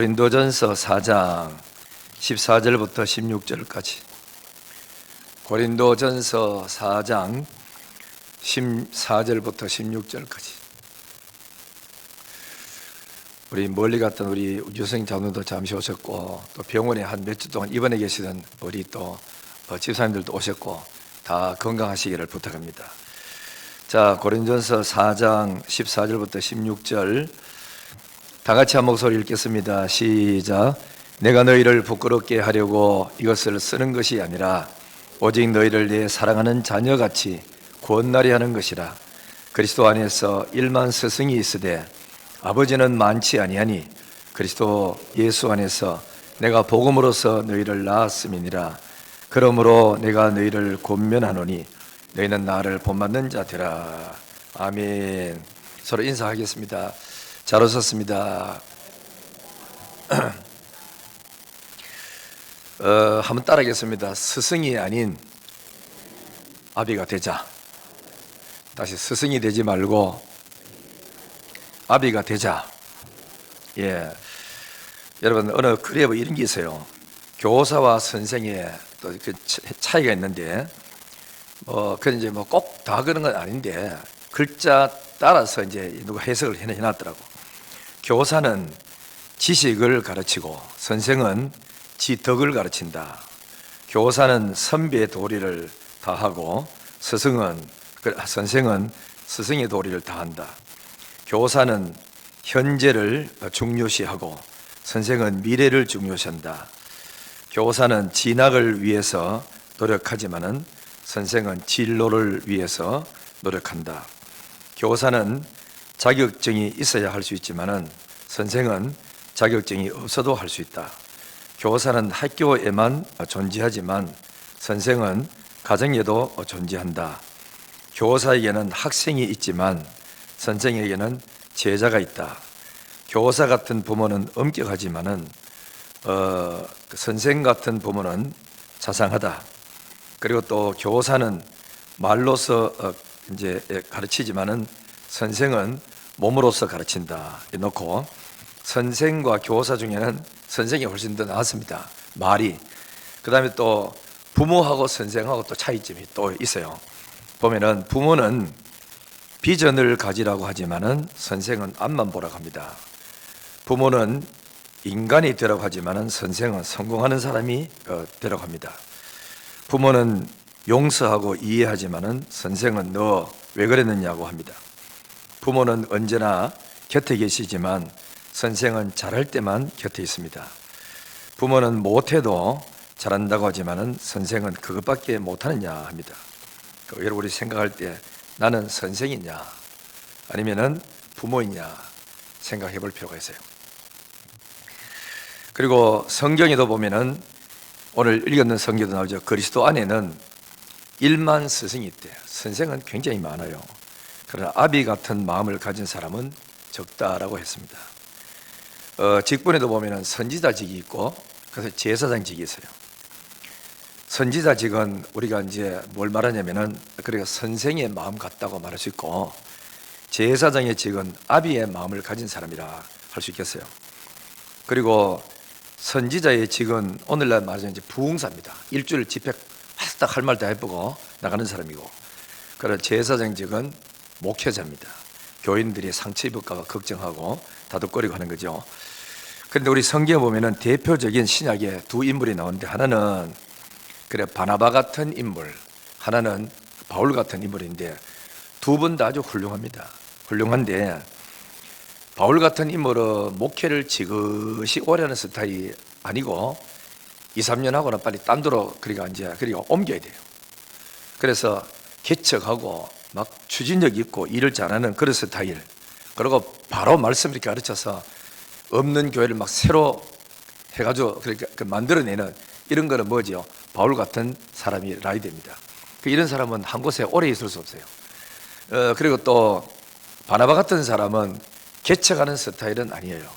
고린도전서 4장 14절부터 16절까지. 고린도전서 4장 14절부터 16절까지. 우리 멀리 갔던 우리 유성 장로도 잠시 오셨고, 또 병원에 한 몇 주 동안 입원해 계시던 우리 또 집사님들도 오셨고, 다 건강하시기를 부탁합니다. 자, 고린도전서 4장 14절부터 16절 다 같이 한 목소리 읽겠습니다. 시작. 내가 너희를 부끄럽게 하려고 이것을 쓰는 것이 아니라 오직 너희를 내 사랑하는 자녀같이 권나리 하는 것이라. 그리스도 안에서 1만 스승이 있으되 아버지는 많지 아니하니 그리스도 예수 안에서 내가 복음으로써 너희를 낳았음이니라. 그러므로 내가 너희를 권면하노니 너희는 나를 본받는 자 되라. 아멘. 서로 인사하겠습니다. 잘 오셨습니다. 한번 따라하겠습니다. 스승이 아닌 아비가 되자. 다시 스승이 되지 말고 아비가 되자. 예, 여러분 어느 글에 뭐 이런 게 있어요. 교사와 선생의 또 그 차이가 있는데, 그 이제 뭐 꼭 다 그런 건 아닌데 글자 따라서 이제 누가 해석을 해놨더라고. 교사는 지식을 가르치고 선생은 지덕을 가르친다. 교사는 선배의 도리를 다하고 선생은 스승의 도리를 다한다. 교사는 현재를 중요시하고 선생은 미래를 중요시한다. 교사는 진학을 위해서 노력하지만은 선생은 진로를 위해서 노력한다. 교사는 자격증이 있어야 할 수 있지만은 선생은 자격증이 없어도 할 수 있다. 교사는 학교에만 존재하지만 선생은 가정에도 존재한다. 교사에게는 학생이 있지만 선생에게는 제자가 있다. 교사 같은 부모는 엄격하지만은 선생 같은 부모는 자상하다. 그리고 또 교사는 말로서 이제 가르치지만은 선생은 몸으로서 가르친다. 이놓고 선생과 교사 중에는 선생이 훨씬 더 낫습니다. 말이. 그 다음에 또 부모하고 선생하고 또 차이점이 또 있어요. 보면은 부모는 비전을 가지라고 하지만은 선생은 앞만 보라고 합니다. 부모는 인간이 되라고 하지만은 선생은 성공하는 사람이 되라고 합니다. 부모는 용서하고 이해하지만은 선생은 너 왜 그랬느냐고 합니다. 부모는 언제나 곁에 계시지만 선생은 잘할 때만 곁에 있습니다. 부모는 못해도 잘한다고 하지만은 선생은 그것밖에 못하느냐 합니다. 여러분 우리 생각할 때 나는 선생이냐 아니면은 부모이냐 생각해 볼 필요가 있어요. 그리고 성경에도 보면은 오늘 읽었는 성경도 나오죠. 그리스도 안에는 1만 스승이 있대. 선생은 굉장히 많아요. 그러나 아비 같은 마음을 가진 사람은 적다라고 했습니다. 직분에도 보면은 선지자직이 있고 그래서 제사장직이 있어요. 선지자직은 우리가 이제 뭘 말하냐면은 그러니까 선생의 마음 같다고 말할 수 있고, 제사장의 직은 아비의 마음을 가진 사람이라 할 수 있겠어요. 그리고 선지자의 직은 오늘날 말하자면 이제 부흥사입니다. 일주일 집회 딱 할 말 다 해보고 나가는 사람이고, 그런 제사장직은 목회자입니다. 교인들이 상처 입을까 봐 걱정하고 다독거리고 하는 거죠. 그런데 우리 성경에 보면은 대표적인 신약에 두 인물이 나오는데, 하나는 그래 바나바 같은 인물, 하나는 바울 같은 인물인데 두 분 다 아주 훌륭합니다. 훌륭한데 바울 같은 인물은 목회를 지그시 오래 하는 스타일이 아니고 2, 3년 하고는 빨리 딴 데로 그리고 옮겨야 돼요. 그래서 개척하고 막 추진력 있고 일을 잘하는 그런 스타일. 그리고 바로 말씀 이렇게 가르쳐서 없는 교회를 막 새로 해가지고 그러니까 만들어내는 이런 거는 뭐지요? 바울 같은 사람이라야 됩니다. 이런 사람은 한 곳에 오래 있을 수 없어요. 그리고 또 바나바 같은 사람은 개척하는 스타일은 아니에요.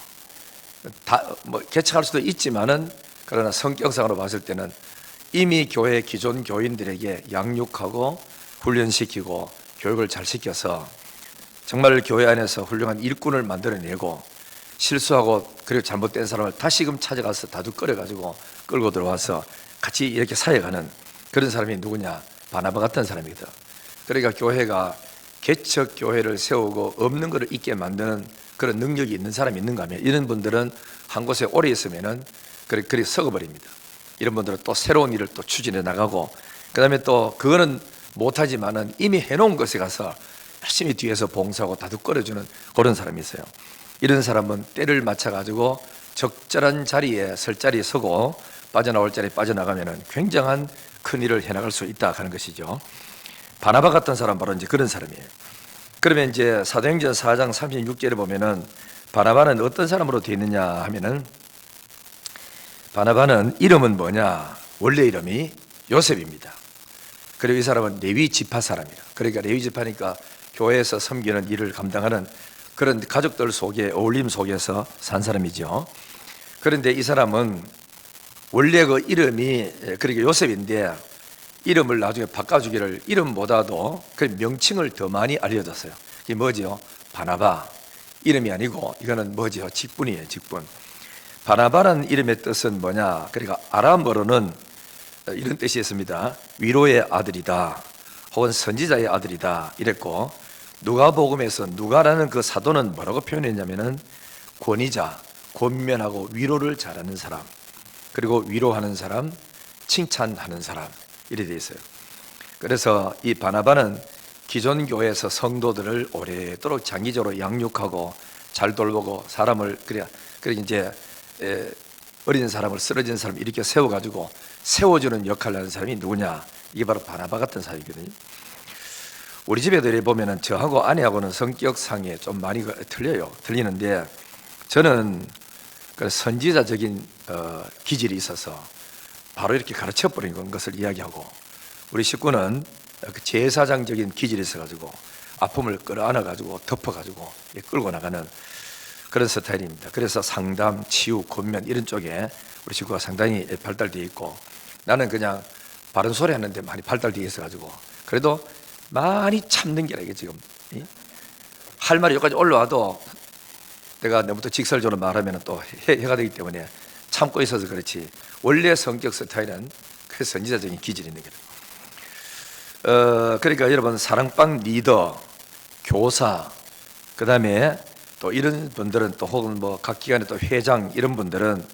뭐 개척할 수도 있지만은 그러나 성격상으로 봤을 때는 이미 교회 기존 교인들에게 양육하고 훈련시키고 교육을 잘 시켜서 정말 교회 안에서 훌륭한 일꾼을 만들어내고 실수하고 그리고 잘못된 사람을 다시금 찾아가서 다독거려가지고 끌고 들어와서 같이 이렇게 사역하는 그런 사람이 누구냐? 바나바 같은 사람이거든. 그러니까 교회가 개척 교회를 세우고 없는 것을 있게 만드는 그런 능력이 있는 사람이 있는가 하면 이런 분들은 한 곳에 오래 있으면은 그렇게 썩어버립니다. 이런 분들은 또 새로운 일을 또 추진해 나가고, 그 다음에 또 그거는 못하지만은 이미 해놓은 것에 가서 열심히 뒤에서 봉사하고 다독거려주는 그런 사람이 있어요. 이런 사람은 때를 맞춰가지고 적절한 자리에 설 자리에 서고 빠져나올 자리에 빠져나가면은 굉장한 큰 일을 해나갈 수 있다 하는 것이죠. 바나바 같은 사람 바로 이제 그런 사람이에요. 그러면 이제 사도행전 4장 36절에 보면은 바나바는 어떤 사람으로 되어 있느냐 하면은, 바나바는 이름은 뭐냐? 원래 이름이 요셉입니다. 그리고 이 사람은 레위 지파 사람이라. 그러니까 레위 지파니까 교회에서 섬기는 일을 감당하는 그런 가족들 속에 어울림 속에서 산 사람이죠. 그런데 이 사람은 원래 그 이름이 그러니까 요셉인데 이름을 나중에 바꿔주기를 이름보다도 그 명칭을 더 많이 알려줬어요. 이게 뭐죠? 바나바. 이름이 아니고 이거는 뭐죠? 직분이에요. 직분. 바나바라는 이름의 뜻은 뭐냐? 그러니까 아람어로는 이런 뜻이 있습니다. 위로의 아들이다, 혹은 선지자의 아들이다 이랬고, 누가복음에서 누가라는 그 사도는 뭐라고 표현했냐면은 권위자, 권면하고 위로를 잘하는 사람, 그리고 위로하는 사람, 칭찬하는 사람 이래 돼 있어요. 그래서 이 바나바는 기존 교회에서 성도들을 오래도록 장기적으로 양육하고 잘 돌보고 사람을 그래 이제 어린 사람을 쓰러진 사람 이렇게 세워가지고 세워주는 역할을 하는 사람이 누구냐? 이게 바로 바나바 같은 사람이거든요. 우리 집에도 이렇게 보면은 저하고 아내하고는 성격상에 좀 많이 틀리는데 저는 그 선지자적인 기질이 있어서 바로 이렇게 가르쳐 버리는 것을 이야기하고, 우리 식구는 그 제사장적인 기질이 있어가지고 아픔을 끌어안아가지고 덮어가지고 끌고 나가는 그런 스타일입니다. 그래서 상담, 치유, 권면 이런 쪽에 우리 식구가 상당히 발달되어 있고, 나는 그냥 바른 소리 하는데 많이 발달되어 있어가지고 그래도 많이 참는 게라 이게 지금 할 말이 여기까지 올라와도 내가 내부터 직설적으로 말하면 또 해가 되기 때문에 참고 있어서 그렇지, 원래 성격 스타일은 그 선지자적인 기질이 있는 거예요. 그러니까 여러분 사랑방 리더, 교사, 그 다음에 또 이런 분들은 또 혹은 뭐 각 기관의 또 회장 이런 분들은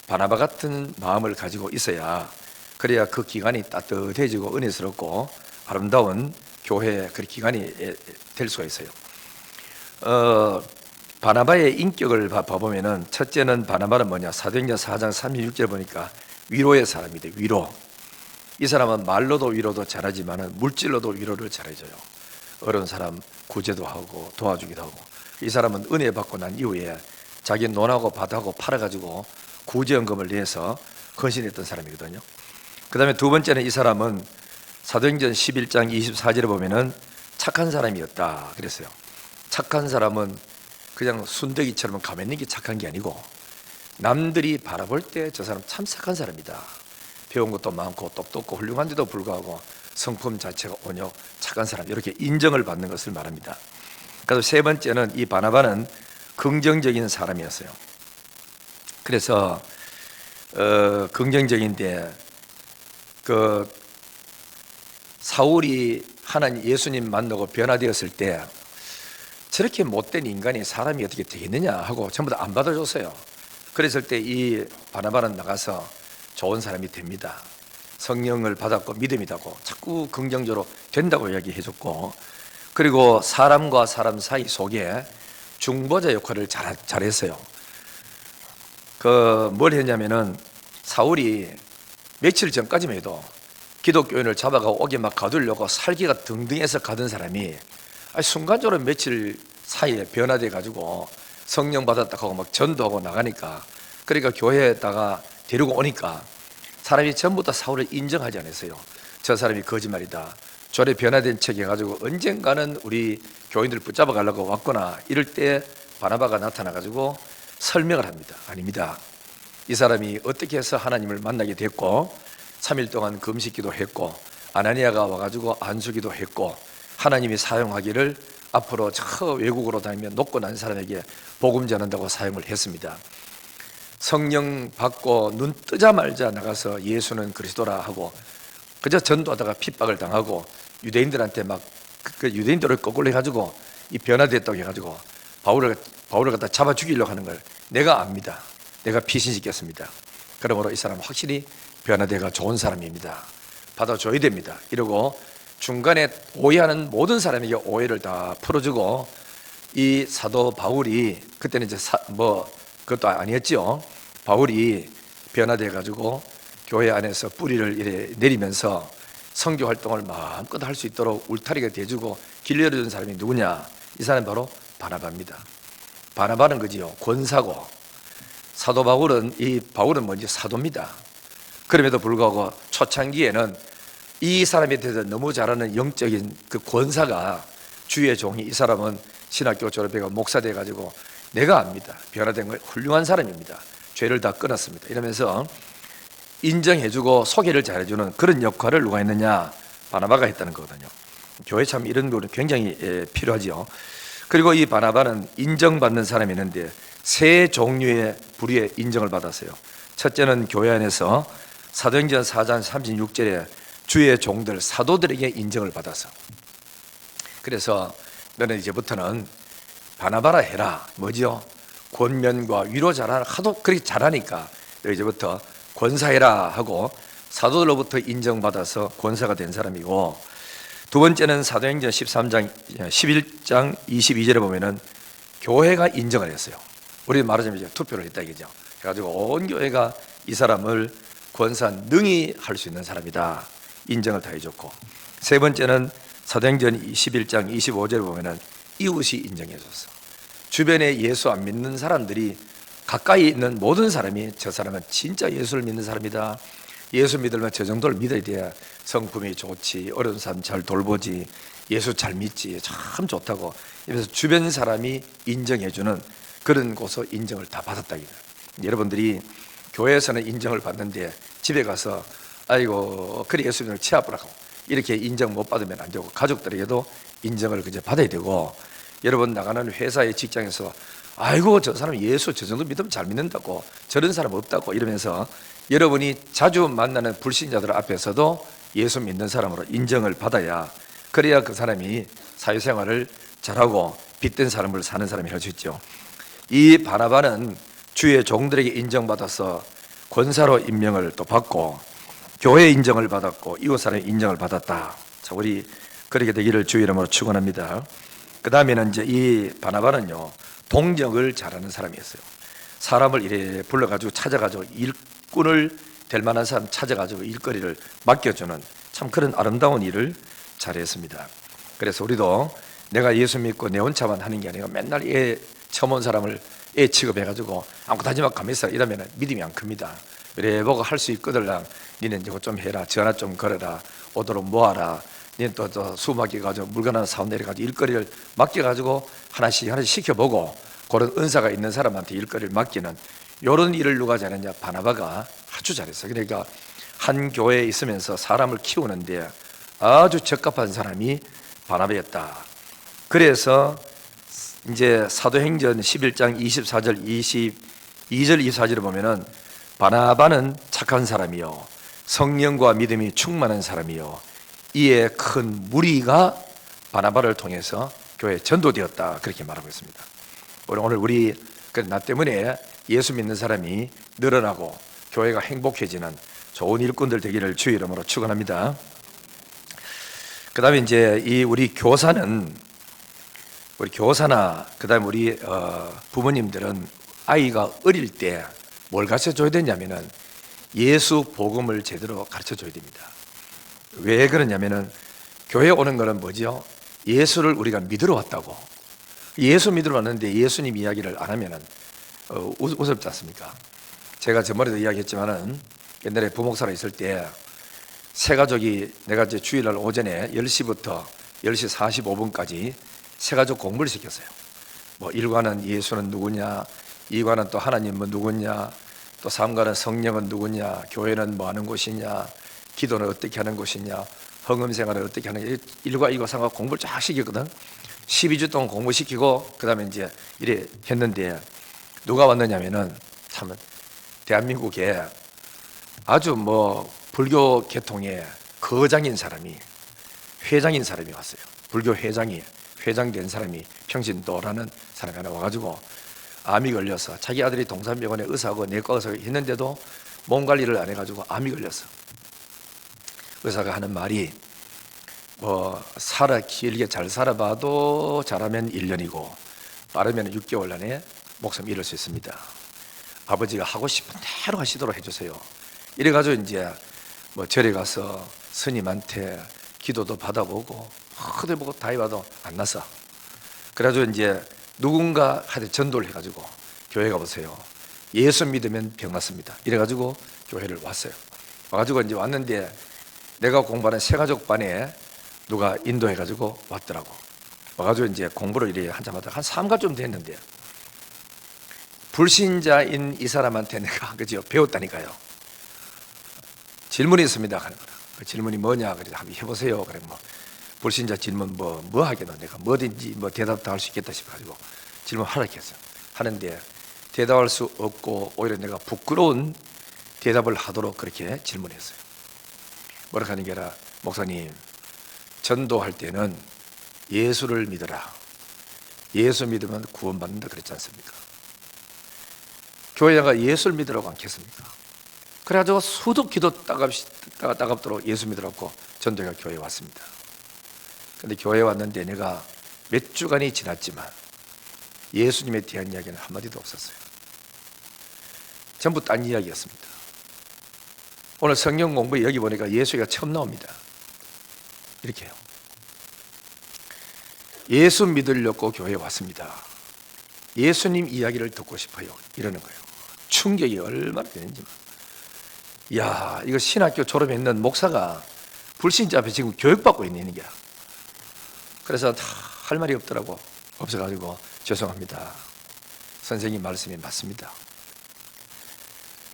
바나바 같은 마음을 가지고 있어야, 그래야 그 기관이 따뜻해지고 은혜스럽고 아름다운 교회 그 기관이 될 수가 있어요. 바나바의 인격을 봐보면은 첫째는 바나바는 뭐냐? 사도행전 4장 36절 보니까 위로의 사람이다. 위로. 이 사람은 말로도 위로도 잘하지만은 물질로도 위로를 잘해줘요. 어려운 사람 구제도 하고 도와주기도 하고. 이 사람은 은혜 받고 난 이후에 자기 논하고 밭하고 팔아가지고 구제연금을 내서 헌신했던 사람이거든요. 그 다음에 두 번째는 이 사람은 사도행전 11장 24절에 보면은 착한 사람이었다 그랬어요. 착한 사람은 그냥 순대기처럼 가면 있는 게 착한 게 아니고 남들이 바라볼 때 저 사람 참 착한 사람이다, 배운 것도 많고 똑똑고 훌륭한데도 불구하고 성품 자체가 온유 착한 사람, 이렇게 인정을 받는 것을 말합니다. 그래서 세 번째는 이 바나바는 긍정적인 사람이었어요. 그래서 긍정적인데 그 사울이 하나님 예수님 만나고 변화되었을 때 저렇게 못된 인간이 사람이 어떻게 되겠느냐 하고 전부 다 안 받아줬어요. 그랬을 때 이 바나바는 나가서 좋은 사람이 됩니다. 성령을 받았고 믿음이 되고 자꾸 긍정적으로 된다고 이야기해줬고, 그리고 사람과 사람 사이 속에 중보자 역할을 잘했어요. 뭘 했냐면은 사울이 며칠 전까지만 해도 기독교인을 잡아가고 오게 막 가두려고 살기가 등등해서 가던 사람이 순간적으로 며칠 사이에 변화돼 가지고 성령 받았다고 하고 막 전도하고 나가니까, 그러니까 교회에다가 데리고 오니까 사람이 전부 다 사울을 인정하지 않았어요. 저 사람이 거짓말이다, 저래 변화된 척 해가지고 언젠가는 우리 교인들 붙잡아 가려고 왔구나. 이럴 때 바나바가 나타나 가지고 설명을 합니다. 아닙니다, 이 사람이 어떻게 해서 하나님을 만나게 됐고 3일 동안 금식기도 했고 아나니아가 와가지고 안수기도 했고 하나님이 사용하기를 앞으로 저 외국으로 다니면 높고 난 사람에게 복음 전한다고 사용을 했습니다. 성령 받고 눈 뜨자마자 나가서 예수는 그리스도라 하고 그저 전도하다가 핍박을 당하고 유대인들한테 막 그 유대인들을 거꾸로 해가지고 이 변화됐다고 해가지고 바울을 갖다 잡아 죽이려고 하는 걸 내가 압니다. 내가 피신시켰습니다. 그러므로 이 사람은 확실히 변화되가 좋은 사람입니다. 받아줘야 됩니다. 이러고 중간에 오해하는 모든 사람에게 오해를 다 풀어주고 이 사도 바울이 그때는 이제 그것도 아니었죠. 바울이 변화돼 가지고 교회 안에서 뿌리를 이래 내리면서 선교 활동을 마음껏 할 수 있도록 울타리가 돼주고 길 열어준 사람이 누구냐? 이 사람이 바로 바나바입니다. 바나바는 그지요, 권사고, 사도 바울은 먼저 사도입니다. 그럼에도 불구하고 초창기에는 이 사람에 대해서 너무 잘 아는 영적인 그 권사가 주의 종이 이 사람은 신학교 졸업해가 목사 돼가지고 내가 압니다. 변화된 거 훌륭한 사람입니다. 죄를 다 끊었습니다. 이러면서 인정해주고 소개를 잘해주는 그런 역할을 누가 했느냐? 바나바가 했다는 거거든요. 교회 참 이런 부분은 굉장히 필요하죠. 그리고 이 바나바는 인정받는 사람이 있는데 세 종류의 부류의 인정을 받았어요. 첫째는 교회 안에서 사도행전 4장 36절에 주의 종들 사도들에게 인정을 받아서, 그래서 너는 이제부터는 바나바라 해라. 뭐죠? 권면과 위로 잘하는, 하도 그렇게 잘하니까 너 이제부터 권사해라 하고 사도들로부터 인정받아서 권사가 된 사람이고, 두 번째는 사도행전 11장 22절에 보면은 교회가 인정을 했어요. 우리 말하자면 이제 투표를 했다 이거죠. 그래가지고 온 교회가 이 사람을 권사 능히 할 수 있는 사람이다, 인정을 다 해줬고, 세 번째는 사도행전 21장 25절에 보면은 이웃이 인정해줬어. 주변에 예수 안 믿는 사람들이 가까이 있는 모든 사람이 저 사람은 진짜 예수를 믿는 사람이다, 예수 믿으면 저 정도를 믿어야 돼야 성품이 좋지, 어려운 사람 잘 돌보지, 예수 잘 믿지, 참 좋다고 이러면서 주변 사람이 인정해주는 그런 곳에서 인정을 다 받았다 이거예요. 여러분들이 교회에서는 인정을 받는데 집에 가서 아이고 그래 예수 믿으면 치아프라 하고 이렇게 인정 못 받으면 안 되고, 가족들에게도 인정을 그저 받아야 되고, 여러분 나가는 회사의 직장에서 아이고 저 사람 예수 저 정도 믿으면 잘 믿는다고, 저런 사람 없다고 이러면서 여러분이 자주 만나는 불신자들 앞에서도 예수 믿는 사람으로 인정을 받아야, 그래야 그 사람이 사회생활을 잘하고 빛된 삶을 사는 사람이 할 수 있죠. 이 바나바는 주의 종들에게 인정받아서 권사로 임명을 또 받고 교회 인정을 받았고 이웃 사람의 인정을 받았다. 자, 우리 그렇게 되기를 주의 이름으로 축원합니다. 그 다음에는 이제 이 바나바는요, 동정을 잘하는 사람이었어요. 사람을 이래 불러가지고 찾아가지고 일꾼을 될 만한 사람 찾아가지고 일거리를 맡겨주는 참 그런 아름다운 일을 잘했습니다. 그래서 우리도 내가 예수 믿고 내 혼자만 하는 게 아니라 맨날 처음 온 사람을 취급해가지고 아무것도 하지 말고 가만히 있어 이러면 믿음이 안 큽니다. 그래 보고 할 수 있거들랑 니는 이거 좀 해라, 전화 좀 걸어라, 오도록 모아라, 니는 또 수박이 가지고 물건 하나 사온 내려가지고 일거리를 맡겨가지고 하나씩 시켜보고, 그런 은사가 있는 사람한테 일거리를 맡기는 이런 일을 누가 잘했냐? 바나바가 아주 잘했어요. 그러니까 한 교회에 있으면서 사람을 키우는데 아주 적합한 사람이 바나바였다. 그래서 이제 사도행전 11장 24절 22절 24절을 보면은 바나바는 착한 사람이요 성령과 믿음이 충만한 사람이요 이에 큰 무리가 바나바를 통해서 교회에 전도되었다, 그렇게 말하고 있습니다. 오늘 우리 나 때문에 예수 믿는 사람이 늘어나고 교회가 행복해지는 좋은 일꾼들 되기를 주의 이름으로 축원합니다. 그 다음에 이제 우리 교사나 그 다음에 우리 부모님들은 아이가 어릴 때 뭘 가르쳐 줘야 되냐면은 예수 복음을 제대로 가르쳐 줘야 됩니다. 왜 그러냐면은 교회 오는 거는 뭐죠? 예수를 우리가 믿으러 왔다고. 예수 믿으러 왔는데 예수님 이야기를 안 하면은 우습지 않습니까? 제가 저번에도 이야기했지만은 옛날에 부목사로 있을 때 세 가족이, 내가 이제 주일날 오전에 10시부터 10시 45분까지 세 가족 공부를 시켰어요. 뭐 1과는 예수는 누구냐, 2과는 또 하나님은 누구냐, 또 3과는 성령은 누구냐, 교회는 뭐 하는 곳이냐, 기도는 어떻게 하는 곳이냐, 헌금생활을 어떻게 하느냐, 1과, 2과, 3과 공부를 쫙 시켰거든. 12주 동안 공부시키고 그 다음에 이제 이래 했는데 누가 왔느냐면은 참 대한민국에 아주 뭐 불교 계통의 거장인 사람이, 회장인 사람이 왔어요. 불교 회장이, 회장된 사람이 평신도라는 사람이 하나 와가지고 암이 걸려서 자기 아들이 동산병원에 의사하고 내과 의사가 했는데도 몸 관리를 안 해가지고 암이 걸렸어. 의사가 하는 말이 뭐 길게 잘 살아봐도 잘하면 1년이고 빠르면 6개월 안에 목숨 잃을 수 있습니다. 아버지가 하고 싶은 대로 하시도록 해주세요. 이래가지고 이제 뭐 절에 가서 스님한테 기도도 받아보고 허들 보고 다 해봐도 안 났어. 그래가지고 이제 누군가 한테 전도를 해가지고 교회 가보세요. 예수 믿으면 병 낫습니다. 이래가지고 교회를 왔어요. 와가지고 이제 왔는데 내가 공부하는 새가족반에 누가 인도해가지고 왔더라고. 와가지고 이제 공부를 이래 한참 하다가 한 3가쯤 됐는데 불신자인 이 사람한테 내가 그죠 배웠다니까요. 질문이 있습니다 하는 거라. 그 질문이 뭐냐 그래서 한번 해보세요. 그래 뭐 불신자 질문 뭐 하겠노. 내가 뭐든지 뭐 대답 다 할 수 있겠다 싶어가지고 질문 하락했어요. 하는데 대답할 수 없고 오히려 내가 부끄러운 대답을 하도록 그렇게 질문했어요. 뭐라 하는 게 아니라 목사님 전도할 때는 예수를 믿어라. 예수 믿으면 구원받는다 그랬지 않습니까? 교회가 예수를 믿으라고 않겠습니까? 그래가지고 수도 기도 따갑도록 예수 믿으라고 전도가 교회에 왔습니다. 근데 교회에 왔는데 내가 몇 주간이 지났지만 예수님에 대한 이야기는 한마디도 없었어요. 전부 딴 이야기였습니다. 오늘 성경 공부에 여기 보니까 예수가 처음 나옵니다. 이렇게요. 예수 믿으려고 교회에 왔습니다. 예수님 이야기를 듣고 싶어요. 이러는 거예요. 충격이 얼마나 되는지. 야, 이거 신학교 졸업했는 목사가 불신자 앞에 지금 교육받고 있는 게. 그래서 다 할 말이 없더라고. 없어가지고 죄송합니다. 선생님 말씀이 맞습니다.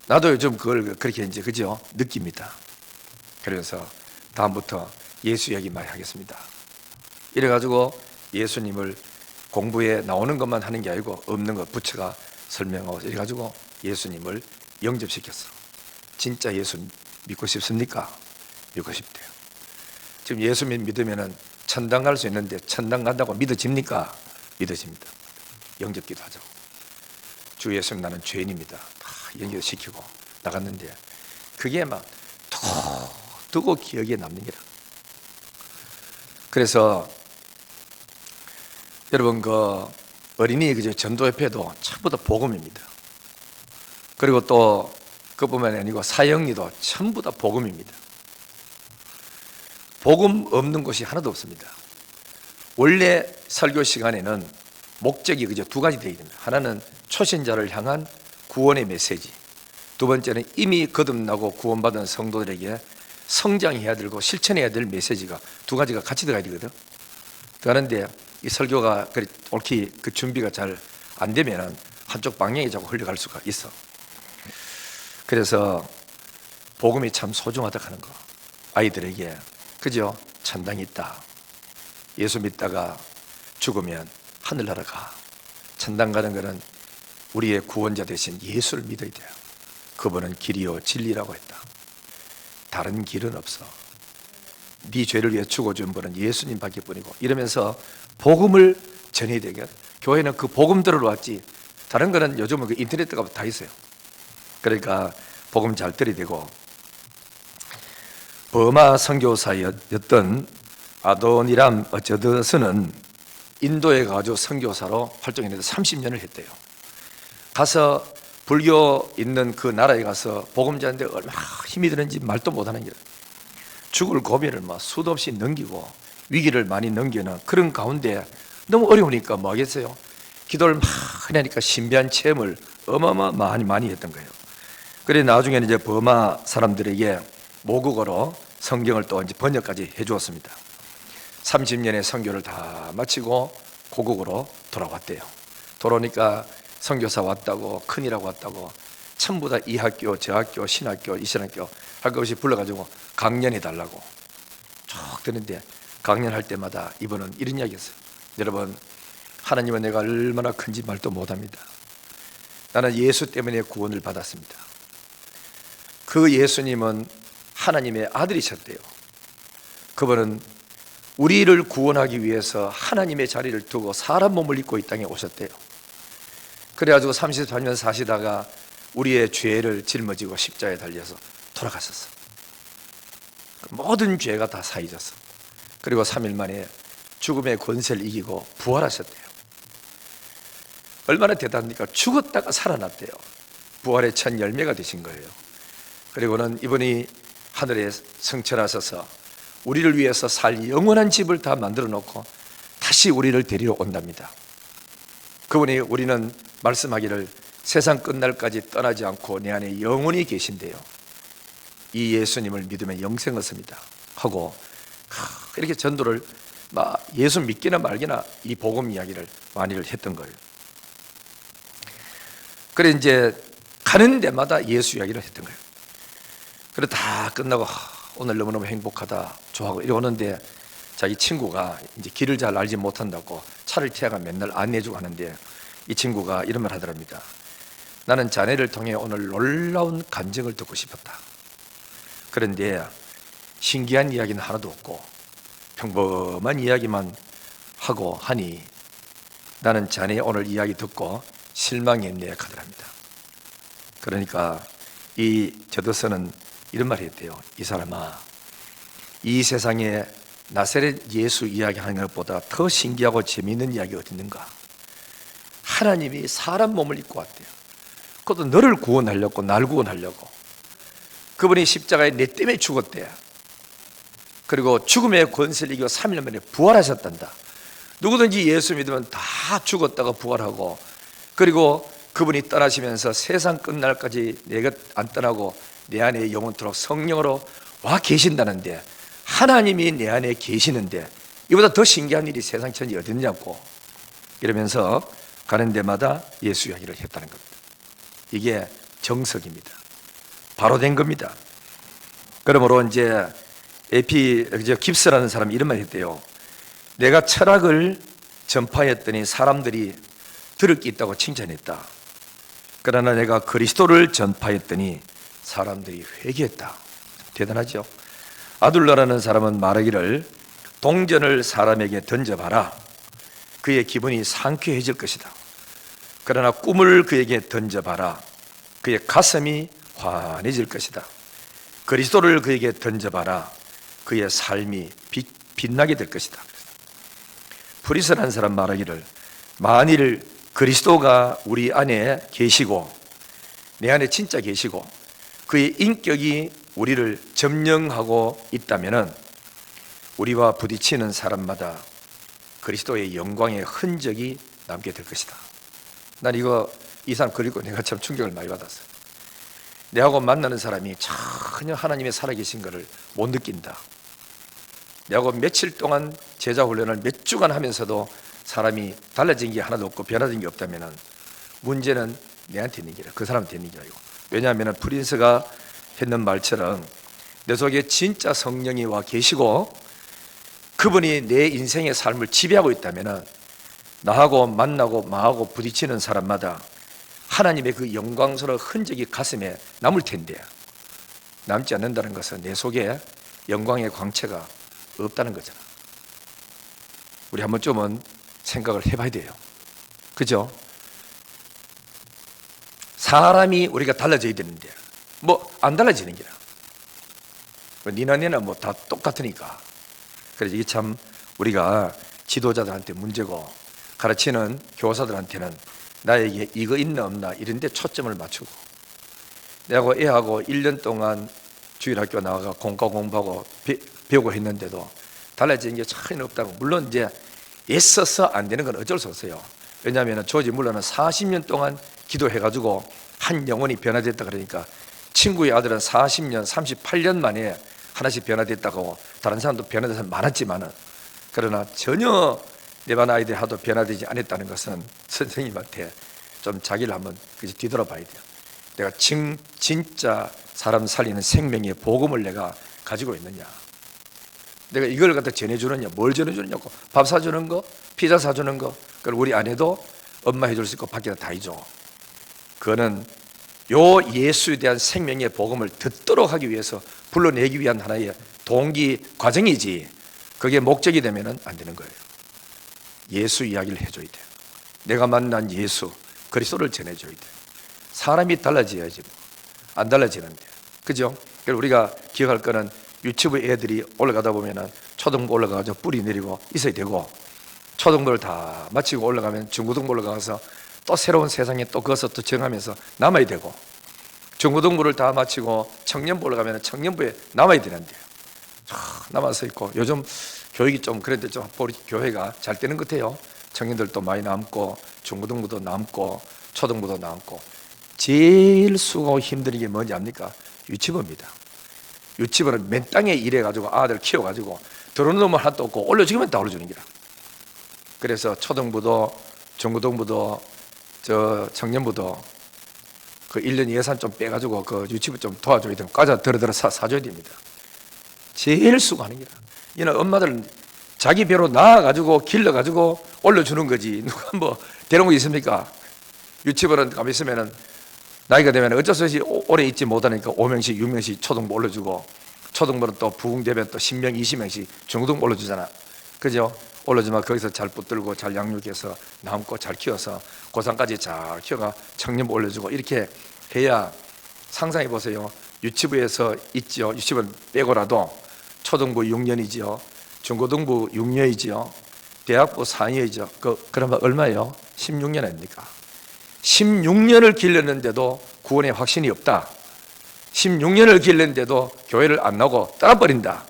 나도 요즘 그걸 그렇게 이제 그죠 느낍니다. 그래서 다음부터 예수 얘기 많이 하겠습니다. 이래가지고 예수님을 공부에 나오는 것만 하는 게 아니고 없는 것 부처가 설명하고 이래가지고 예수님을 영접시켰어. 진짜 예수 믿고 싶습니까? 믿고 싶대요. 지금 예수 믿으면은 천당 갈 수 있는데 천당 간다고 믿어집니까? 믿어집니다. 영접기도 하자고. 주 예수님 나는 죄인입니다. 다 영접시키고 나갔는데 그게 막 두고 기억에 남는 게라. 그래서 여러분 그 어린이 그저 전도협회도 전부 다 복음입니다. 그리고 또 그뿐만 아니고 사형리도 전부 다 복음입니다. 복음 없는 곳이 하나도 없습니다. 원래 설교 시간에는 목적이 그저 두 가지 되어 있습니다. 하나는 초신자를 향한 구원의 메시지, 두 번째는 이미 거듭나고 구원받은 성도들에게 성장해야 되고 실천해야 될 메시지가 두 가지가 같이 들어가야 되거든. 그런데 이 설교가 옳게 그 준비가 잘 안 되면 한쪽 방향이 자꾸 흘러갈 수가 있어. 그래서 복음이 참 소중하다 하는 거. 아이들에게 그죠? 천당이 있다. 예수 믿다가 죽으면 하늘나라 가. 천당 가는 것은 우리의 구원자 대신 예수를 믿어야 돼요. 그분은 길이요 진리라고 했다. 다른 길은 없어. 네 죄를 위해 죽어준 분은 예수님밖에 뿐이고 이러면서 복음을 전해야 되겠. 교회는 그 복음 들으러 왔지. 다른 거는 요즘은 그 인터넷 가면 다 있어요. 그러니까 복음 잘 들어야 되고. 버마 선교사였던 아도니람 어쩌드스는 인도에 가서 선교사로 활동했는데 30년을 했대요. 가서 불교 있는 그 나라에 가서 복음 전하는데 얼마나 힘이 드는지 말도 못하는 게 죽을 고비를 막 수도 없이 넘기고 위기를 많이 넘기는 그런 가운데 너무 어려우니까 뭐 하겠어요? 기도를 막 하니까 신비한 체험을 많이 했던 거예요. 그래 나중에는 이제 버마 사람들에게 모국어로 성경을 또 이제 번역까지 해주었습니다. 30년의 선교를 다 마치고 고국으로 돌아왔대요. 돌아오니까 선교사 왔다고 큰이라고 왔다고 전부 다 이 학교 저 학교 신학교 이 신학교 할 것 없이 불러가지고 강연해 달라고 쭉 듣는데 강연할 때마다 이분은 이런 이야기했어요. 여러분, 하나님은 내가 얼마나 큰지 말도 못합니다. 나는 예수 때문에 구원을 받았습니다. 그 예수님은 하나님의 아들이셨대요. 그분은 우리를 구원하기 위해서 하나님의 자리를 두고 사람 몸을 입고 이 땅에 오셨대요. 그래가지고 33년 사시다가 우리의 죄를 짊어지고 십자가에 달려서 돌아가셨어. 모든 죄가 다 사해졌어. 그리고 3일 만에 죽음의 권세를 이기고 부활하셨대요. 얼마나 대단합니까? 죽었다가 살아났대요. 부활의 첫 열매가 되신 거예요. 그리고는 이분이 하늘에 승천하셔서 우리를 위해서 살 영원한 집을 다 만들어 놓고 다시 우리를 데리러 온답니다. 그분이 우리는 말씀하기를 세상 끝날까지 떠나지 않고 내 안에 영원히 계신대요. 이 예수님을 믿으면 영생을 씁니다 하고 이렇게 전도를 막 예수 믿기나 말기나 이 복음 이야기를 많이를 했던 거예요. 그래 이제 가는 데마다 예수 이야기를 했던 거예요. 그래 다 끝나고 오늘 너무너무 행복하다 좋아하고 이러는데 자기 친구가 이제 길을 잘 알지 못한다고 차를 태워가 맨날 안내해주고 하는데 이 친구가 이런 말 하더랍니다. 나는 자네를 통해 오늘 놀라운 간증을 듣고 싶었다. 그런데 신기한 이야기는 하나도 없고 평범한 이야기만 하고 하니 나는 자네의 오늘 이야기 듣고 실망했네 하더랍니다. 그러니까 이 저더서는 이런 말을 했대요. 이 사람아, 이 세상에 나사렛 예수 이야기하는 것보다 더 신기하고 재미있는 이야기 어디 있는가? 하나님이 사람 몸을 입고 왔대요. 그것도 너를 구원하려고, 날 구원하려고. 그분이 십자가에 내 때문에 죽었대요. 그리고 죽음의 권세를 이기고 3일 만에 부활하셨단다. 누구든지 예수 믿으면 다 죽었다가 부활하고, 그리고 그분이 떠나시면서 세상 끝날까지 내 것 안 떠나고 내 안에 영원토록 성령으로 와 계신다는데, 하나님이 내 안에 계시는데 이보다 더 신기한 일이 세상 천지 어디 있냐고 이러면서 가는 데마다 예수 이야기를 했다는 겁니다. 이게 정석입니다. 바로 된 겁니다. 그러므로 이제 깁스라는 사람이 이런 말 했대요. 내가 철학을 전파했더니 사람들이 들을 게 있다고 칭찬했다. 그러나 내가 그리스도를 전파했더니 사람들이 회개했다. 대단하죠. 아둘러라는 사람은 말하기를 동전을 사람에게 던져봐라. 그의 기분이 상쾌해질 것이다. 그러나 꿈을 그에게 던져봐라. 그의 가슴이 환해질 것이다. 그리스도를 그에게 던져봐라. 그의 삶이 빛나게 될 것이다. 프리스라는 사람 말하기를 만일 그리스도가 우리 안에 계시고 내 안에 진짜 계시고 그의 인격이 우리를 점령하고 있다면 우리와 부딪히는 사람마다 그리스도의 영광의 흔적이 남게 될 것이다. 난 이 사람 그리고 내가 참 충격을 많이 받았어요. 내하고 만나는 사람이 전혀 하나님의 살아계신 것을 못 느낀다. 내하고 며칠 동안 제자 훈련을 몇 주간 하면서도 사람이 달라진 게 하나도 없고 변화된 게 없다면 문제는 내한테 있는 게 아니라 그 사람한테 있는 게 아니고, 왜냐하면 프린스가 했는 말처럼 내 속에 진짜 성령이 와 계시고 그분이 내 인생의 삶을 지배하고 있다면 나하고 만나고 마하고 부딪히는 사람마다 하나님의 그 영광스러운 흔적이 가슴에 남을 텐데, 남지 않는다는 것은 내 속에 영광의 광채가 없다는 거잖아. 우리 한 번쯤은 생각을 해봐야 돼요. 그죠? 사람이 우리가 달라져야 되는데 뭐 안 달라지는 게야. 니나 내나 뭐 다 똑같으니까. 그래서 이게 참 우리가 지도자들한테 문제고 가르치는 교사들한테는 나에게 이거 있나 없나 이런 데 초점을 맞추고, 내가 애하고 1년 동안 주일학교 나가서 공과 공부하고 배우고 했는데도 달라지는 게 차이는 없다고. 물론 이제 애써서 안 되는 건 어쩔 수 없어요. 왜냐하면 조지 물러는 40년 동안 기도해가지고 한 영혼이 변화됐다 그러니까 친구의 아들은 40년, 38년 만에 하나씩 변화됐다고, 다른 사람도 변화된 사람 많았지만은, 그러나 전혀 내 반 아이들이 하도 변화되지 않았다는 것은 선생님한테 좀 자기를 한번 뒤돌아봐야 돼요. 내가 진짜 사람 살리는 생명의 복음을 내가 가지고 있느냐, 내가 이걸 갖다 전해주느냐, 뭘 전해주느냐고, 밥 사주는 거, 피자 사주는 거, 그걸 우리 아내도 엄마 해줄 수 있고 밖에다 다 해줘. 그거는 요 예수에 대한 생명의 복음을 듣도록 하기 위해서 불러내기 위한 하나의 동기 과정이지, 그게 목적이 되면 안 되는 거예요. 예수 이야기를 해줘야 돼요. 내가 만난 예수 그리스도를 전해줘야 돼요. 사람이 달라져야지 안 달라지는데, 그죠? 그래서 우리가 기억할 거는 유치부 애들이 올라가다 보면은 초등부 올라가서 뿌리 내리고 있어야 되고, 초등부를 다 마치고 올라가면 중고등부 올라가서 또 새로운 세상에 또 거기서 또 정하면서 남아야 되고, 중고등부를 다 마치고 청년부 올라가면 청년부에 남아야 되는데 남아서 있고, 요즘 교육이 좀 그런데 좀 우리 교회가 잘 되는 것 같아요. 청년들도 많이 남고 중고등부도 남고 초등부도 남고. 제일 수고하고 힘든 게 뭔지 압니까? 유치부입니다. 유치부는 맨 땅에 일해가지고 아들 키워가지고 들어오는 놈은 하나도 없고 올려주기만 다 올려주는 거라. 그래서 초등부도 중고등부도 저 청년부도 그 1년 예산 좀 빼가지고 그 유치부 좀 도와줘야 되고 과자 들어 사줘야 됩니다. 제일 수고하는 거라. 이는 엄마들은 자기 배로 낳아가지고 길러가지고 올려주는 거지, 누가 뭐 데려온 거 있습니까? 유치부는 가만히 있으면은 나이가 되면 어쩔 수 없이 오래 있지 못하니까 5명씩 6명씩 초등부 올려주고, 초등부는 또 부흥되면 또 10명 20명씩 중고등부 올려주잖아, 그죠? 올려주면 거기서 잘 붙들고 잘 양육해서 남고 잘 키워서 고3까지 잘 키워가 청년부 올려주고, 이렇게 해야, 상상해 보세요. 유치부에서 있죠. 유치부는 빼고라도 초등부 6년이지요, 중고등부 6년이지요, 대학부 4년이죠. 그러면 얼마예요? 16년 아닙니까? 16년을 길렀는데도 구원의 확신이 없다. 16년을 길렀는데도 교회를 안 나오고 떠나버린다.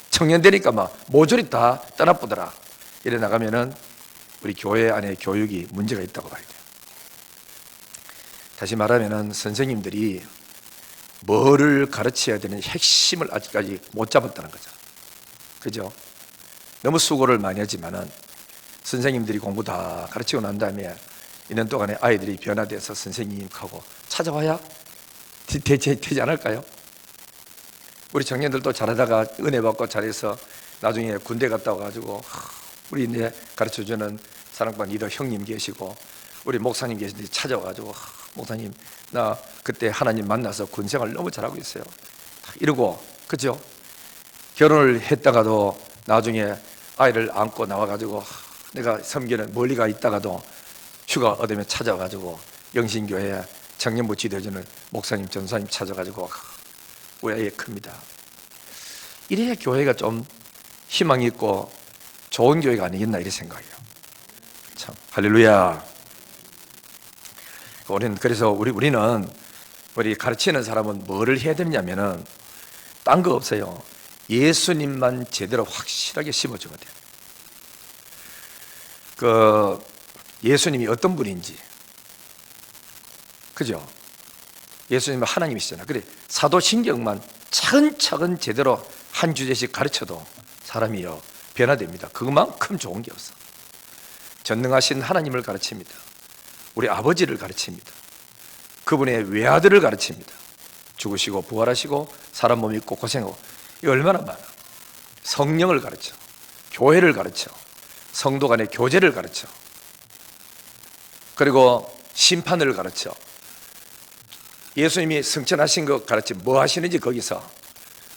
청년 되니까 막 모조리 다 떠나보더라. 이래 나가면은 우리 교회 안에 교육이 문제가 있다고 봐야 돼요. 다시 말하면은 선생님들이 뭐를 가르쳐야 되는 핵심을 아직까지 못 잡았다는 거죠. 그죠? 너무 수고를 많이 하지만은 선생님들이 공부 다 가르치고 난 다음에 2년 동안에 아이들이 변화돼서 선생님하고 찾아와야 되지 않을까요? 우리 청년들도 잘하다가 은혜 받고 잘해서 나중에 군대 갔다 와가지고 우리 이제 가르쳐주는 사랑방 리더 형님 계시고 우리 목사님 계신데 찾아와가지고 목사님 나 그때 하나님 만나서 군생활 너무 잘하고 있어요 이러고, 그죠? 결혼을 했다가도 나중에 아이를 안고 나와가지고 내가 섬기는 멀리 가 있다가도 휴가 얻으면 찾아가지고 영신교회 청년부 지도해주는 목사님 전사님 찾아가지고 우리 아이 큽니다. 이래야 교회가 좀 희망이 있고 좋은 교회가 아니겠나 이런 생각이에요. 참 할렐루야. 그래서 우리는 우리 가르치는 사람은 뭐를 해야 되냐면은 딴 거 없어요. 예수님만 제대로 확실하게 심어주면 돼요. 예수님이 어떤 분인지, 그죠? 예수님은 하나님이시잖아. 그래 사도신경만 차근차근 제대로 한 주제씩 가르쳐도 사람이요 변화됩니다. 그것만큼 좋은 게 없어. 전능하신 하나님을 가르칩니다. 우리 아버지를 가르칩니다. 그분의 외아들을 가르칩니다. 죽으시고 부활하시고 사람 몸 입고 고생하고, 이거 얼마나 많아. 성령을 가르쳐, 교회를 가르쳐, 성도 간의 교제를 가르쳐, 그리고 심판을 가르쳐, 예수님이 승천하신 것 가르쳐 뭐 하시는지 거기서,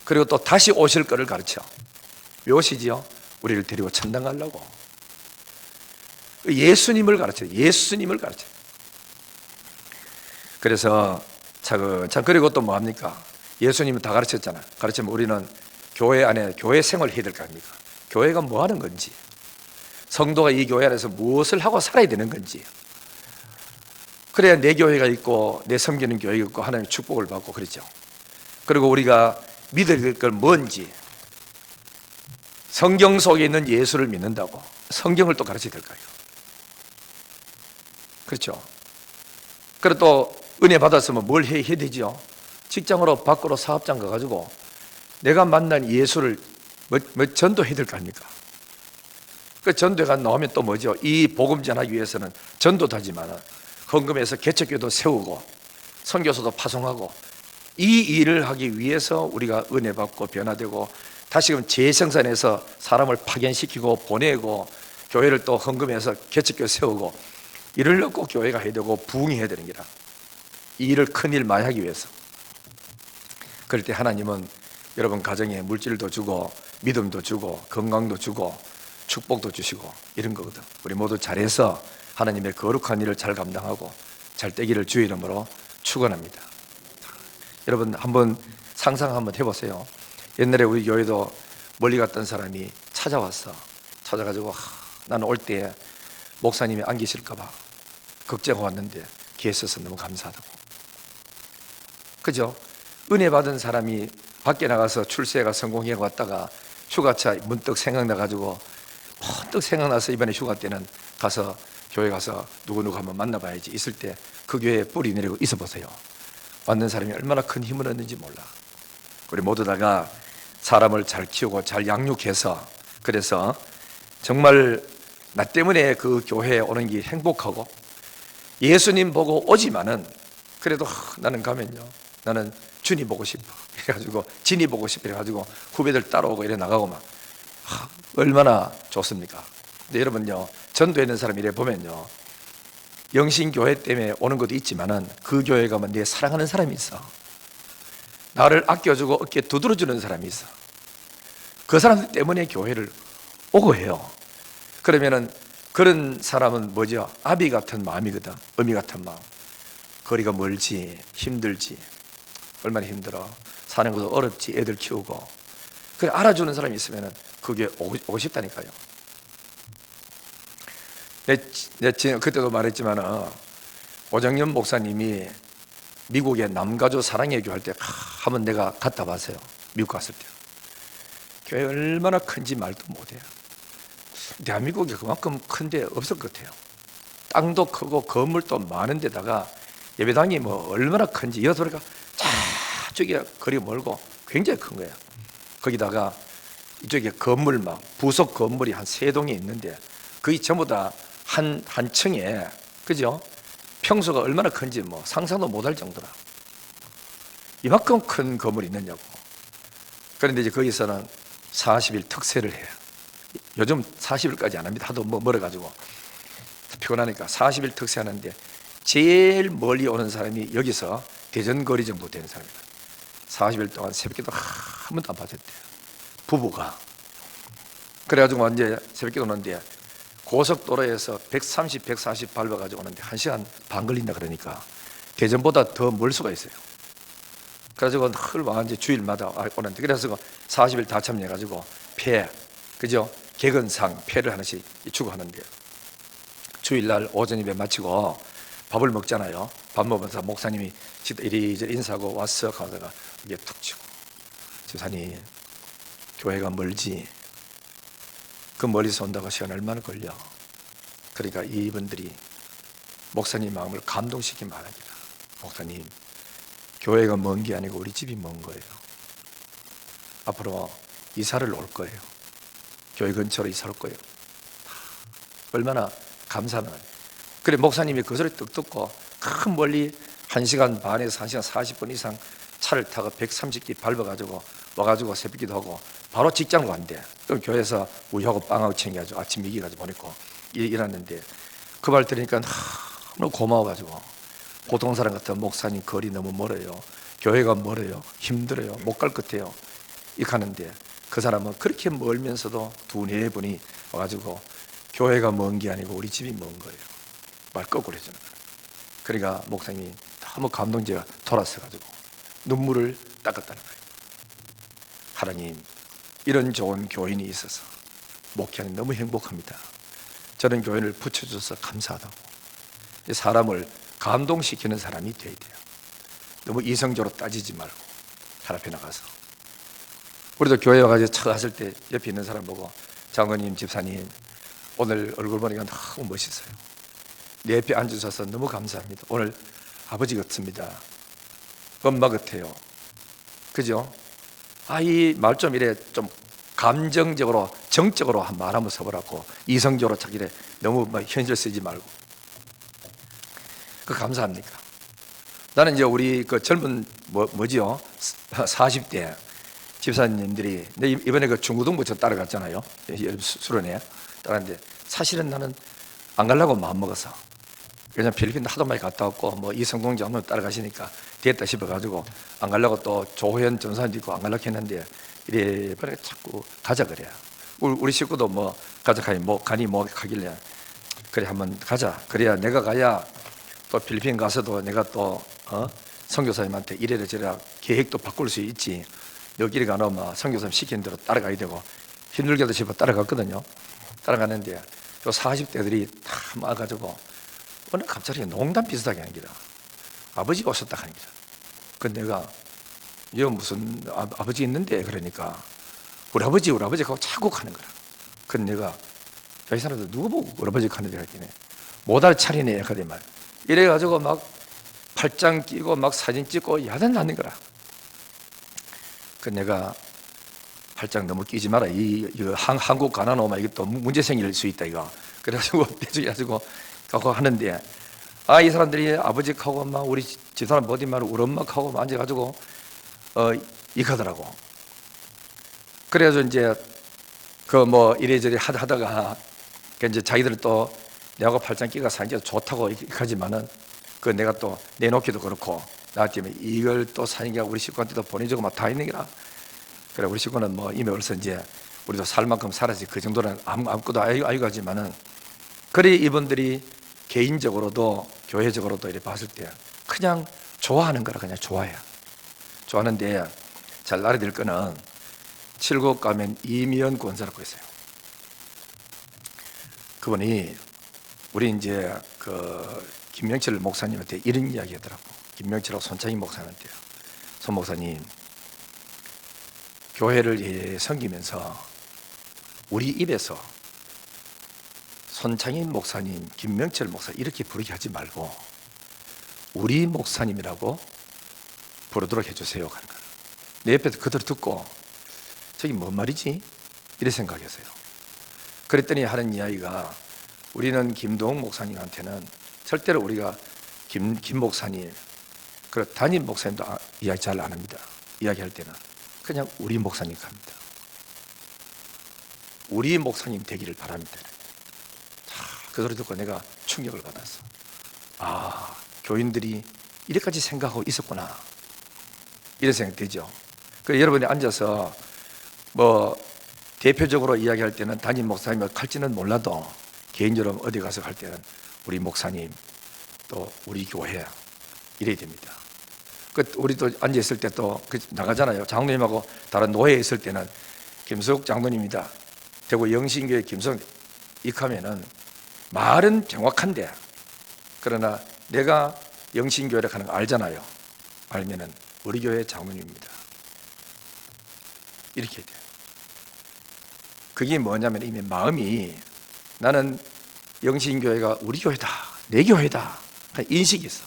그리고 또 다시 오실 거를 가르쳐. 무엇이지요? 우리를 데리고 천당 가려고. 예수님을 가르쳐, 예수님을 가르쳐. 그래서 차근차근. 그리고 또 뭐합니까? 예수님은 다 가르쳤잖아. 가르치면 우리는 교회 안에 교회 생활을 해야 될 거 아닙니까? 교회가 뭐 하는 건지, 성도가 이 교회 안에서 무엇을 하고 살아야 되는 건지, 그래야 내 교회가 있고 내 섬기는 교회가 있고 하나님의 축복을 받고 그러죠. 그리고 우리가 믿어야 될 건 뭔지, 성경 속에 있는 예수를 믿는다고 성경을 또 가르쳐야 될 거예요. 그렇죠? 그리고 또 은혜 받았으면 뭘 해야 되죠? 직장으로 밖으로 사업장 가가지고 내가 만난 예수를 전도해야 될 거 아닙니까? 그 전도가 나오면 또 뭐죠? 이 복음 전하기 위해서는 전도도 하지만 헌금해서 개척교도 세우고 선교소도 파송하고, 이 일을 하기 위해서 우리가 은혜 받고 변화되고 다시금 재생산해서 사람을 파견시키고 보내고 교회를 또 헌금해서 개척교회 세우고 이러려고 교회가 해야 되고 부흥이 해야 되는 기라. 이 일을 큰일 많이 하기 위해서. 그럴 때 하나님은 여러분 가정에 물질도 주고 믿음도 주고 건강도 주고 축복도 주시고 이런 거거든. 우리 모두 잘해서 하나님의 거룩한 일을 잘 감당하고 잘 되기를 주의 이름으로 축원합니다. 여러분 한번 상상 한번 해보세요. 옛날에 우리 교회도 멀리 갔던 사람이 찾아가지고 나는 올 때 목사님이 안 계실까 봐 걱정하고 왔는데 계셔서 너무 감사하다고. 그죠? 은혜 받은 사람이 밖에 나가서 출세가 성공해 왔다가 휴가차 문득 생각나가지고 번뜩 생각나서 이번에 휴가 때는 가서 교회 가서 누구누구 한번 만나봐야지 있을 때 그 교회에 뿌리 내리고 있어 보세요. 왔는 사람이 얼마나 큰 힘을 얻는지 몰라. 우리 모두 다가 사람을 잘 키우고 잘 양육해서 그래서 정말 나 때문에 그 교회에 오는 게 행복하고 예수님 보고 오지만은 그래도 나는 가면요 나는 주님 보고 싶어 이래가지고 진이 보고 싶어 이래가지고 후배들 따라오고 이래 나가고 막 얼마나 좋습니까? 근데 여러분요 전도에 있는 사람 이래 보면요 영신교회 때문에 오는 것도 있지만은 그 교회 가면 내 사랑하는 사람이 있어. 나를 아껴주고 어깨 두드려주는 사람이 있어. 그 사람들 때문에 교회를 오고 해요. 그러면은 그런 사람은 뭐죠? 아비 같은 마음이거든. 어미 같은 마음. 거리가 멀지 힘들지 얼마나 힘들어 사는 것도 어렵지 애들 키우고 그래 알아주는 사람이 있으면은 그게 오고 싶다니까요. 내가 그때도 말했지만 오정연 목사님이 미국의 남가주 사랑의 교회 할 때 한번 내가 갔다 봤어요. 미국 갔을 때 교회 얼마나 큰지 말도 못해요. 대한민국에 그만큼 큰 데 없을 것 같아요. 땅도 크고 건물도 많은 데다가 예배당이 뭐 얼마나 큰지 여소리가 저쪽에 거리 멀고 굉장히 큰 거예요. 거기다가 이쪽에 건물 막 부속 건물이 한 3동이 있는데 거의 전부 다 한 층에 그죠? 평수가 얼마나 큰지 뭐 상상도 못할 정도라. 이만큼 큰 건물이 있느냐고. 그런데 이제 거기서는 40일 특세를 해요. 요즘 40일까지 안 합니다. 하도 뭐 멀어가지고 피곤하니까 40일 특세하는데 제일 멀리 오는 사람이 여기서 대전거리 정도 되는 사람이다. 40일 동안 새벽기도 한 번도 안 빠졌대요. 부부가. 그래가지고 이제 새벽기도 오는데 고속도로에서 130, 140 밟아가지고 오는데 1시간 반 걸린다 그러니까 대전보다 더 멀 수가 있어요. 그래가지고 늘 왕한지 주일마다 오는데 그래서 40일 다 참여해가지고 그죠? 개근상 패를 하나씩 주고 하는데 주일날 오전 예배 마치고 밥을 먹잖아요. 밥 먹으면서 목사님이 이리저리 인사하고 왔어 가다가 이게 툭 치고 집사님 교회가 멀지 그 멀리서 온다고 시간 얼마나 걸려. 그러니까 이분들이 목사님 마음을 감동시키기 바랍니다. 목사님 교회가 먼 게 아니고 우리 집이 먼 거예요. 앞으로 이사를 올 거예요. 교회 근처로 이사 올 거예요. 얼마나 감사는. 그래 목사님이 그 소리 뚝 듣고 큰 멀리 1시간 반에서 1시간 40분 이상 차를 타고 130기 밟아가지고 와가지고 새벽기도 하고 바로 직장으로 간대. 그럼 교회에서 우유하고 빵하고 챙겨가지고 아침 미기가지고 보냈고 일하는데 그 말 들으니까 너무 고마워가지고 보통 사람 같은 목사님 거리 너무 멀어요. 교회가 멀어요. 힘들어요. 못 갈 것 같아요. 이렇게 하는데 그 사람은 그렇게 멀면서도 2-4분이 와가지고 교회가 먼 게 아니고 우리 집이 먼 거예요. 말 거꾸로 해주는 거예요. 그러니까 목사님이 너무 감동제가 돌았어가지고 눈물을 닦았다는 거예요. 하나님 이런 좋은 교인이 있어서 목회하는 너무 행복합니다. 저런 교인을 붙여줘서 감사하다고. 사람을 감동시키는 사람이 돼야 돼요. 너무 이성적으로 따지지 말고 살 앞에 나가서. 우리도 교회 와가지고 차 갔을 때 옆에 있는 사람 보고 장로님 집사님 오늘 얼굴 보니까 너무 멋있어요. 내 옆에 앉으셔서 너무 감사합니다. 오늘 아버지 같습니다. 엄마 같아요. 그죠? 이 말 좀 이래 좀 감정적으로 정적으로 말 한번 써보라고 이성적으로 자기래 너무 현실 쓰지 말고 그 감사합니까? 나는 이제 우리 그 젊은 뭐지요? 40대 집사님들이 이번에 그 중고등부 저 따라갔잖아요. 수련회 따라갔는데 사실은 나는 안 가려고 마음먹었어. 그냥 필리핀 하도 많이 갔다 왔고 뭐 이성동 장로 따라가시니까 됐다 싶어가지고 안 가려고 또 조호연 전사님도 있고 안 가려고 했는데 이래 자꾸 가자 그래. 우리 식구도 뭐 가자 하니 뭐 가니 뭐 하길래 그래 한번 가자. 그래야 내가 가야 또 필리핀 가서도 내가 또 선교사님한테 이래라 저래라 계획도 바꿀 수 있지. 여기를 가놓으면 선교사님 시키는 대로 따라가야 되고 힘들게도 집어 따라갔거든요. 따라가는데 요 40대들이 다 와가지고 오늘 갑자기 농담 비슷하게 하는 기라. 아버지가 오셨다 하는 기라. 그 내가 이거 무슨 아버지 있는데 그러니까 우리 아버지 하고 자꾸 가는 거라. 그 내가 야, 이 사람들 누구 보고 우리 아버지 가는데 그랬더니 못 알차리네 그래 말. 이래가지고 막 팔짱 끼고 막 사진 찍고 야단 나는 거라. 그 내가 팔짱 너무 끼지 마라. 이거 한국 가나놓으면 이게 또 문제 생길 수 있다 이거. 그래가지고 대주해가지고 가고 하는데 이 사람들이 아버지하고 막 우리 집사람 어디 말 우리 엄마하고 막 앉아가지고 이가더라고. 그래서 이제 그 뭐 이래저래 하다가 이제 자기들 또 내하고 팔짱 끼가 사진 좋다고 하지만은 그 내가 또 내놓기도 그렇고 나 때문에 이걸 또 사진가 우리 식구한테도 보내주고 막 다 있는 게라. 그래 우리 식구는 뭐 이미 벌써 이제 우리도 살 만큼 살아지 그 정도는 아무것도 아이고 하지만은 그래 이분들이 개인적으로도 교회적으로도 이렇게 봤을 때 그냥 좋아하는 거라. 그냥 좋아해. 좋아하는데 잘 알아야 될 거는 칠곡 가면 이미연 권사라고 있어요. 그분이 우리 이제 그 김명철 목사님한테 이런 이야기 하더라고. 김명철하고 손창희 목사님한테요. 손 목사님 교회를 섬기면서 우리 입에서 손창희 목사님, 김명철 목사 이렇게 부르게 하지 말고 우리 목사님이라고 부르도록 해주세요 하는 거예요. 내 옆에서 그대로 듣고 저기 뭔 말이지? 이래 생각했어요. 그랬더니 하는 이야기가 우리는 김동욱 목사님한테는 절대로 우리가 김 목사님, 그 담임 목사님도 이야기 잘 안 합니다. 이야기할 때는 그냥 우리 목사님 갑니다. 우리 목사님 되기를 바랍니다. 그 소리 듣고 내가 충격을 받았어. 교인들이 이렇게까지 생각하고 있었구나. 이런 생각 되죠. 그래서 여러분이 앉아서 뭐 대표적으로 이야기할 때는 담임 목사님을 할지는 몰라도 개인적으로 어디 가서 할 때는 우리 목사님 또 우리 교회 이래야 됩니다. 우리도 앉아 있을 때 또 나가잖아요. 장로님하고 다른 노예에 있을 때는 김수욱 장로님이다. 대구 영신교회 김수욱 익하면은 말은 정확한데 그러나 내가 영신교회를 가는 거 알잖아요. 알면은 우리 교회 장로님입니다. 이렇게 해야 돼요. 그게 뭐냐면 이미 마음이 나는 영신교회가 우리 교회다, 내 교회다 인식이 있어.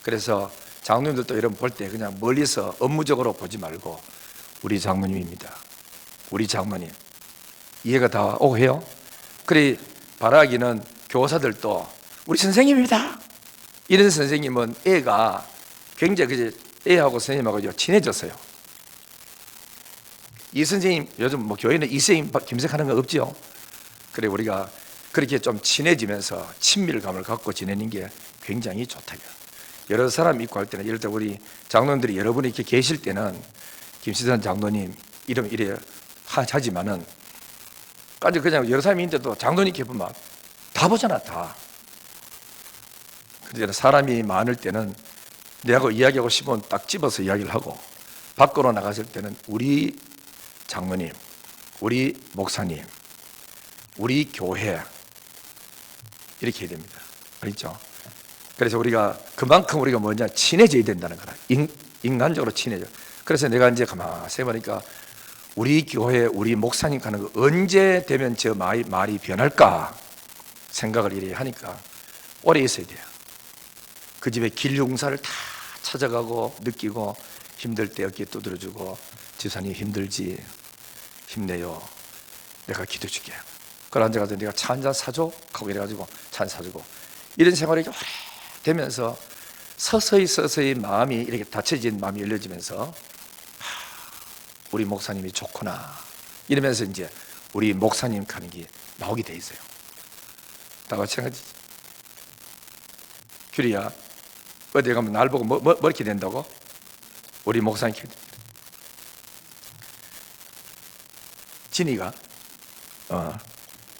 그래서 장로님들도 이런 볼 때 그냥 멀리서 업무적으로 보지 말고 우리 장로님입니다. 우리 장로님 이해가 다 오고 해요? 그래 바라기는 교사들도 우리 선생님입니다. 이런 선생님은 애가 굉장히 애하고 선생님하고 친해졌어요. 이 선생님 요즘 뭐 교회는 이 선생님 김색하는 거 없죠. 그래 우리가 그렇게 좀 친해지면서 친밀감을 갖고 지내는 게 굉장히 좋다. 여러 사람 있고 할 때는 예를 들어 우리 장로님들이 여러분이 이렇게 계실 때는 김시선 장로님 이름 이래 하지만은 까지 그냥 여러 사람이 있는데도 장로님 이렇게 보면 다 보잖아 다. 그래서 사람이 많을 때는 내하고 이야기하고 싶으면 딱 집어서 이야기를 하고 밖으로 나갔을 때는 우리 장로님, 우리 목사님, 우리 교회 이렇게 해야 됩니다. 알겠죠? 그래서 우리가 그만큼 우리가 뭐냐 친해져야 된다는 거라. 인간적으로 친해져. 그래서 내가 이제 가만히 생각해보니까 우리 교회 우리 목사님 가는 거 언제 되면 저 말이 변할까 생각을 이렇게 하니까 오래 있어야 돼요. 그 집에 길흉사를 다 찾아가고 느끼고 힘들 때 어깨 두드려주고 지사님 힘들지 힘내요. 내가 기도해 줄게. 그걸 앉아가서 내가 차 한 잔 사줘? 하고 이래가지고 차 한 잔 사주고 이런 생활이 오래 되면서 서서히 마음이 이렇게 닫혀진 마음이 열려지면서 우리 목사님이 좋구나 이러면서 이제 우리 목사님 가는 게 나오게 돼 있어요. 다 마찬가지지. 규리야, 어디 가면 날 보고 뭐 이렇게 된다고? 우리 목사님 진이가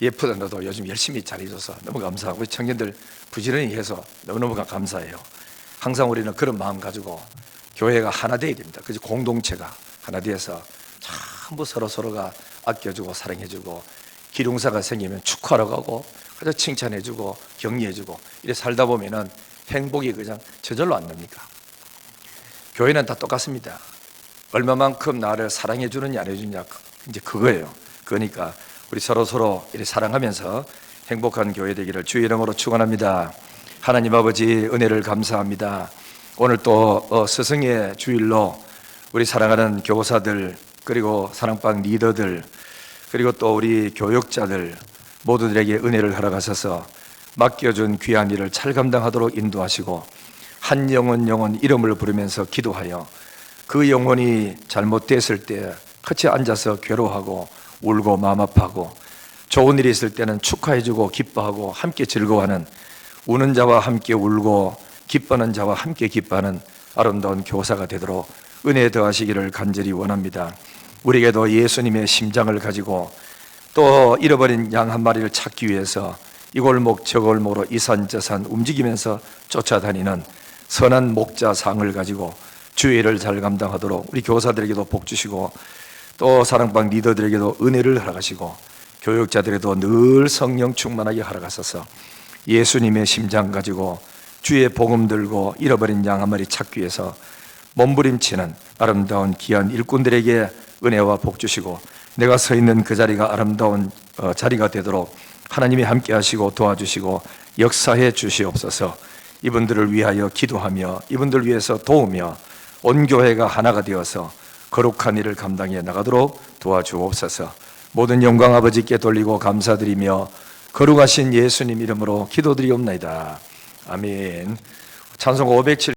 예쁘다. 너도 요즘 열심히 잘해줘서 너무 감사하고 우리 청년들 부지런히 해서 너무너무 감사해요. 항상 우리는 그런 마음 가지고 교회가 하나 되어야 됩니다. 그래서 공동체가 하나 되어서 전부 서로가 아껴주고 사랑해주고, 기룡사가 생기면 축하하러 가고 그저 칭찬해주고 격려해주고, 이래 살다 보면은 행복이 그냥 저절로 안 납니까? 교회는 다 똑같습니다. 얼마만큼 나를 사랑해주느냐 안 해주느냐, 이제 그거예요. 그러니까 우리 서로 이렇게 사랑하면서 행복한 교회 되기를 주의 이름으로 축원합니다. 하나님 아버지 은혜를 감사합니다. 오늘 또 스승의 주일로 우리 사랑하는 교사들, 그리고 사랑방 리더들, 그리고 또 우리 교육자들 모두들에게 은혜를 허락하셔서 맡겨준 귀한 일을 잘 감당하도록 인도하시고, 한 영혼 이름을 부르면서 기도하여 그 영혼이 잘못됐을 때 같이 앉아서 괴로워하고 울고 마음 아파하고, 좋은 일이 있을 때는 축하해주고 기뻐하고 함께 즐거워하는, 우는 자와 함께 울고 기뻐하는 자와 함께 기뻐하는 아름다운 교사가 되도록 은혜 더하시기를 간절히 원합니다. 우리에게도 예수님의 심장을 가지고 또 잃어버린 양 한 마리를 찾기 위해서 이 골목 저 골목으로 이 산 저 산 움직이면서 쫓아다니는 선한 목자상을 가지고 주의 일을 잘 감당하도록 우리 교사들에게도 복 주시고, 또 사랑방 리더들에게도 은혜를 허락하시고, 교육자들에도 늘 성령 충만하게 허락하셔서 예수님의 심장 가지고 주의 복음 들고 잃어버린 양 한 마리 찾기 위해서 몸부림치는 아름다운 귀한 일꾼들에게 은혜와 복 주시고, 내가 서 있는 그 자리가 아름다운 자리가 되도록 하나님이 함께 하시고 도와주시고 역사해 주시옵소서. 이분들을 위하여 기도하며 이분들을 위해서 도우며 온 교회가 하나가 되어서 거룩한 일을 감당해 나가도록 도와주옵소서. 모든 영광 아버지께 돌리고 감사드리며 거룩하신 예수님 이름으로 기도드리옵나이다. 아멘. 찬송 507